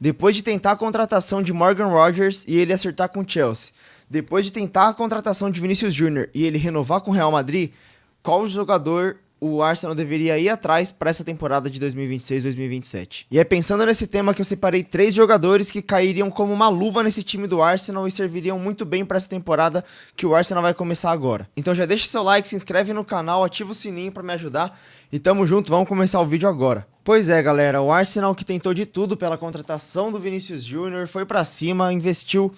Depois de tentar a contratação de Morgan Rogers e ele acertar com o Chelsea, depois de tentar a contratação de Vinícius Júnior e ele renovar com o Real Madrid, qual jogador o Arsenal deveria ir atrás para essa temporada de 2026-2027? E é pensando nesse tema que eu separei 3 jogadores que cairiam como uma luva nesse time do Arsenal e serviriam muito bem para essa temporada que o Arsenal vai começar agora. Então já deixa seu like, se inscreve no canal, ativa o sininho para me ajudar e tamo junto, vamos começar o vídeo agora. Pois é, galera, o Arsenal, que tentou de tudo pela contratação do Vinícius Júnior, foi pra cima, investiu,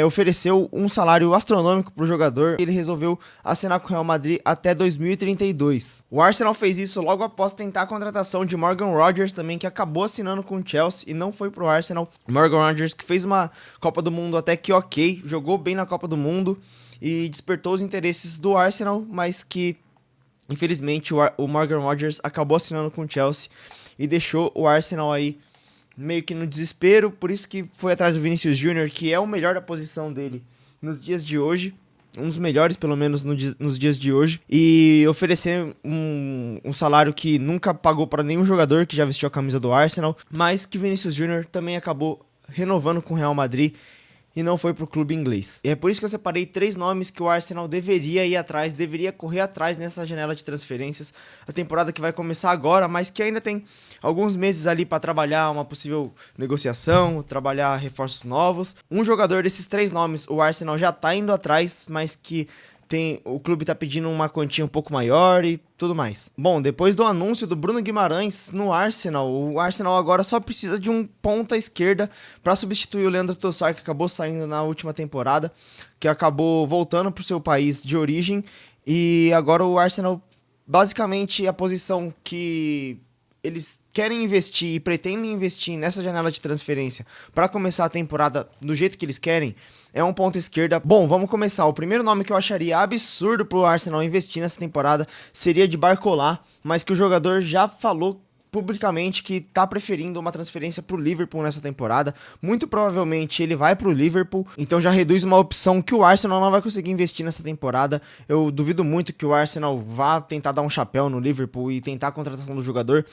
ofereceu um salário astronômico pro jogador e ele resolveu assinar com o Real Madrid até 2032. O Arsenal fez isso logo após tentar a contratação de Morgan Rogers também, que acabou assinando com o Chelsea e não foi pro Arsenal. Morgan Rogers, que fez uma Copa do Mundo até que ok, jogou bem na Copa do Mundo e despertou os interesses do Arsenal, mas que infelizmente o Morgan Rogers acabou assinando com o Chelsea e deixou o Arsenal aí meio que no desespero, por isso que foi atrás do Vinícius Júnior, que é o melhor da posição dele nos dias de hoje, um dos melhores pelo menos nos dias de hoje, e oferecer um salário que nunca pagou para nenhum jogador que já vestiu a camisa do Arsenal, mas que Vinícius Júnior também acabou renovando com o Real Madrid e não foi pro clube inglês. E é por isso que eu separei 3 nomes que o Arsenal deveria ir atrás, deveria correr atrás nessa janela de transferências. A temporada que vai começar agora, mas que ainda tem alguns meses ali para trabalhar uma possível negociação, trabalhar reforços novos. Um jogador desses 3 nomes, o Arsenal já tá indo atrás, mas que o clube tá pedindo uma quantia um pouco maior e tudo mais. Bom, depois do anúncio do Bruno Guimarães no Arsenal, o Arsenal agora só precisa de um ponta esquerda para substituir o Leandro Trossard, que acabou saindo na última temporada, que acabou voltando pro seu país de origem, e agora o Arsenal, basicamente a posição que eles querem investir e pretendem investir nessa janela de transferência para começar a temporada do jeito que eles querem, é um ponta esquerda. Bom, vamos começar. O primeiro nome que eu acharia absurdo pro Arsenal investir nessa temporada seria de Barcola, mas que o jogador já falou publicamente que tá preferindo uma transferência pro Liverpool nessa temporada. Muito provavelmente ele vai pro Liverpool, então já reduz uma opção que o Arsenal não vai conseguir investir nessa temporada. Eu duvido muito que o Arsenal vá tentar dar um chapéu no Liverpool e tentar a contratação do jogador,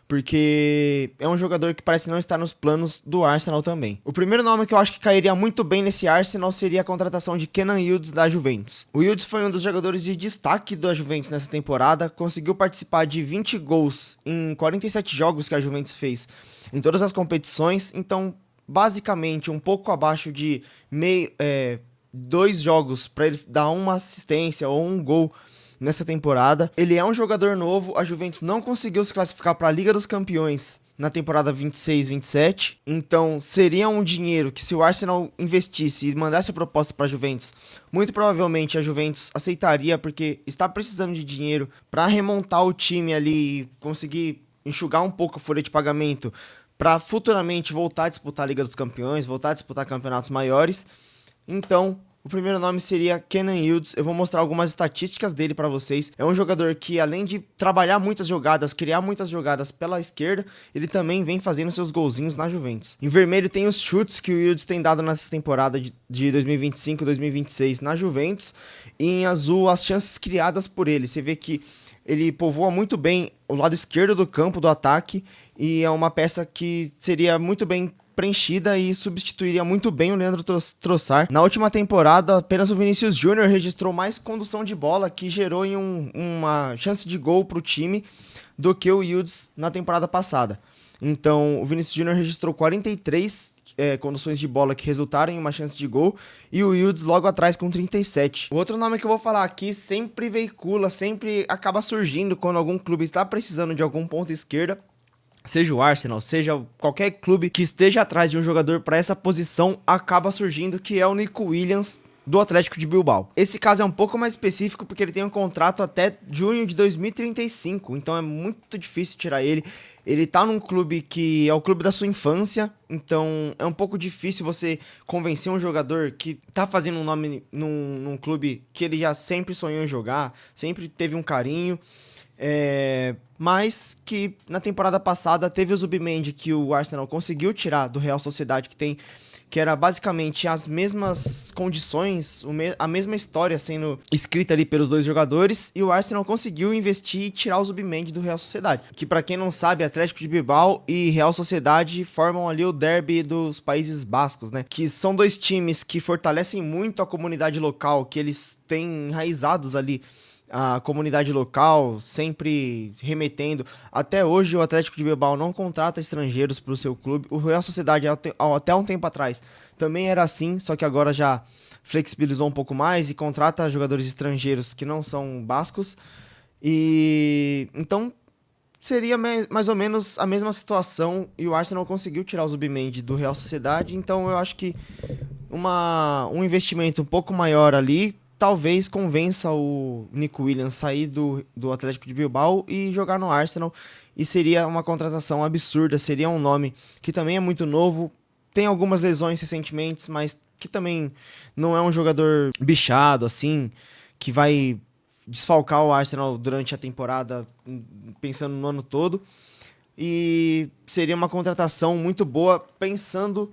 porque é um jogador que parece não estar nos planos do Arsenal também. O primeiro nome que eu acho que cairia muito bem nesse Arsenal seria a contratação de Kenan Yildiz da Juventus. O Yildiz foi um dos jogadores de destaque da Juventus nessa temporada, conseguiu participar de 20 gols em 47 jogos que a Juventus fez em todas as competições, então basicamente um pouco abaixo de 2 jogos para ele dar uma assistência ou um gol nessa temporada. Ele é um jogador novo, a Juventus não conseguiu se classificar para a Liga dos Campeões na temporada 26-27, então seria um dinheiro que, se o Arsenal investisse e mandasse a proposta para a Juventus, muito provavelmente a Juventus aceitaria, porque está precisando de dinheiro para remontar o time ali e conseguir enxugar um pouco a folha de pagamento para futuramente voltar a disputar a Liga dos Campeões, voltar a disputar campeonatos maiores. Então o primeiro nome seria Kenan Yildiz. Eu vou mostrar algumas estatísticas dele para vocês. É um jogador que, além de trabalhar muitas jogadas, criar muitas jogadas pela esquerda, ele também vem fazendo seus golzinhos na Juventus. Em vermelho tem os chutes que o Yildiz tem dado nessa temporada de 2025-2026 na Juventus. E em azul, as chances criadas por ele. Você vê que ele povoa muito bem o lado esquerdo do campo do ataque e é uma peça que seria muito bem preenchida e substituiria muito bem o Leandro Trossard. Na última temporada, apenas o Vinícius Júnior registrou mais condução de bola, que gerou em uma chance de gol para o time, do que o Yildiz na temporada passada. Então, o Vinícius Júnior registrou 43 conduções de bola que resultaram em uma chance de gol, e o Yildiz logo atrás com 37. O outro nome que eu vou falar aqui sempre veicula, sempre acaba surgindo quando algum clube está precisando de algum ponta esquerda, seja o Arsenal, seja qualquer clube que esteja atrás de um jogador para essa posição, acaba surgindo, que é o Nico Williams, do Atlético de Bilbao. Esse caso é um pouco mais específico porque ele tem um contrato até junho de 2035, então é muito difícil tirar ele. Ele tá num clube que é o clube da sua infância, então é um pouco difícil você convencer um jogador que tá fazendo um nome num clube que ele já sempre sonhou em jogar, sempre teve um carinho. Mas que na temporada passada teve o Zubimendi que o Arsenal conseguiu tirar do Real Sociedade, que era basicamente as mesmas condições, a mesma história sendo escrita ali pelos dois jogadores, e o Arsenal conseguiu investir e tirar o Zubimendi do Real Sociedade. Que pra quem não sabe, Atlético de Bilbao e Real Sociedade formam ali o derby dos Países Bascos, né? Que são dois times que fortalecem muito a comunidade local, que eles têm enraizados ali a comunidade local, sempre remetendo. Até hoje o Atlético de Bilbao não contrata estrangeiros para o seu clube. O Real Sociedade até um tempo atrás também era assim, só que agora já flexibilizou um pouco mais e contrata jogadores estrangeiros que não são bascos. E então seria mais ou menos a mesma situação, e o Arsenal conseguiu tirar o Zubimendi do Real Sociedade, então eu acho que um investimento um pouco maior ali talvez convença o Nico Williams sair do Atlético de Bilbao e jogar no Arsenal, e seria uma contratação absurda, seria um nome que também é muito novo, tem algumas lesões recentemente, mas que também não é um jogador bichado, assim, que vai desfalcar o Arsenal durante a temporada, pensando no ano todo, e seria uma contratação muito boa, pensando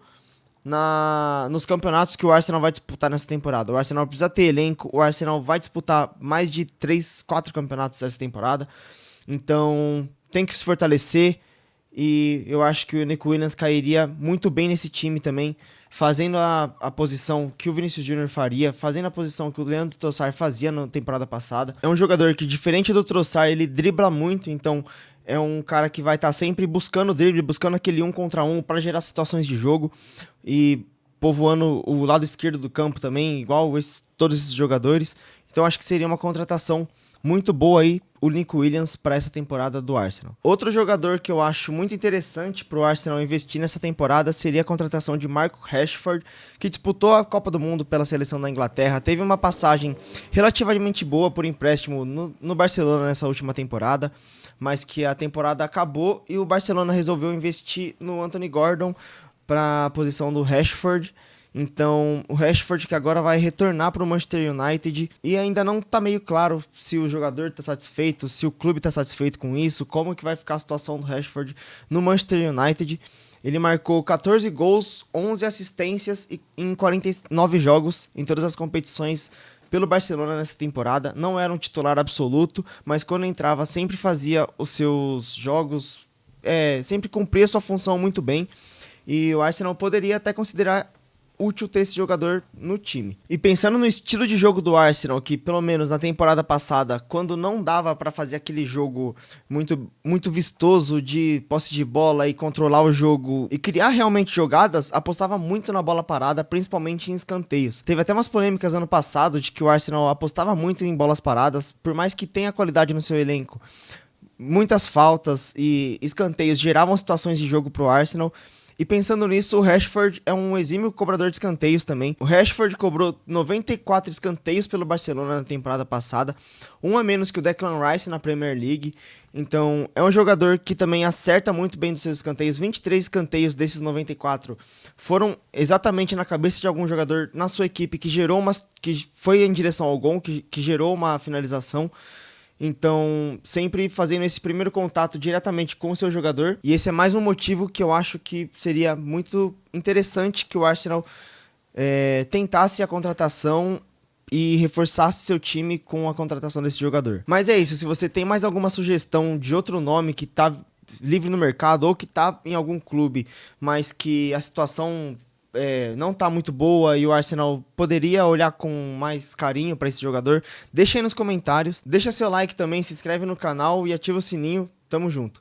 nos campeonatos que o Arsenal vai disputar nessa temporada. O Arsenal precisa ter elenco, o Arsenal vai disputar mais de 3, 4 campeonatos essa temporada, então tem que se fortalecer, e eu acho que o Nico Williams cairia muito bem nesse time também, fazendo a posição que o Vinícius Júnior faria, fazendo a posição que o Leandro Trossard fazia na temporada passada. É um jogador que, diferente do Trossard, ele dribla muito, então é um cara que vai estar sempre buscando drible, buscando aquele 1 contra 1 para gerar situações de jogo e povoando o lado esquerdo do campo também, igual todos esses jogadores. Então acho que seria uma contratação muito boa aí, o Nico Williams, para essa temporada do Arsenal. Outro jogador que eu acho muito interessante para o Arsenal investir nessa temporada seria a contratação de Marcus Rashford, que disputou a Copa do Mundo pela seleção da Inglaterra, teve uma passagem relativamente boa por empréstimo no Barcelona nessa última temporada, mas que a temporada acabou e o Barcelona resolveu investir no Anthony Gordon para a posição do Rashford. Então, o Rashford que agora vai retornar para o Manchester United, e ainda não está meio claro se o jogador está satisfeito, se o clube está satisfeito com isso, como que vai ficar a situação do Rashford no Manchester United. Ele marcou 14 gols, 11 assistências em 49 jogos em todas as competições pelo Barcelona nessa temporada. Não era um titular absoluto, mas quando entrava sempre fazia os seus jogos, sempre cumpria sua função muito bem, e o Arsenal poderia até considerar útil ter esse jogador no time. E pensando no estilo de jogo do Arsenal, que pelo menos na temporada passada, quando não dava para fazer aquele jogo muito, muito vistoso de posse de bola e controlar o jogo e criar realmente jogadas, apostava muito na bola parada, principalmente em escanteios. Teve até umas polêmicas ano passado de que o Arsenal apostava muito em bolas paradas, por mais que tenha qualidade no seu elenco. Muitas faltas e escanteios geravam situações de jogo pro Arsenal. E pensando nisso, o Rashford é um exímio cobrador de escanteios também. O Rashford cobrou 94 escanteios pelo Barcelona na temporada passada, um a menos que o Declan Rice na Premier League. Então, é um jogador que também acerta muito bem dos seus escanteios. 23 escanteios desses 94 foram exatamente na cabeça de algum jogador na sua equipe que foi em direção ao gol, que gerou uma finalização. Então, sempre fazendo esse primeiro contato diretamente com o seu jogador. E esse é mais um motivo que eu acho que seria muito interessante que o Arsenal tentasse a contratação e reforçasse seu time com a contratação desse jogador. Mas é isso, se você tem mais alguma sugestão de outro nome que tá livre no mercado ou que tá em algum clube, mas que a situação não tá muito boa e o Arsenal poderia olhar com mais carinho para esse jogador, deixa aí nos comentários, deixa seu like também, se inscreve no canal e ativa o sininho. Tamo junto.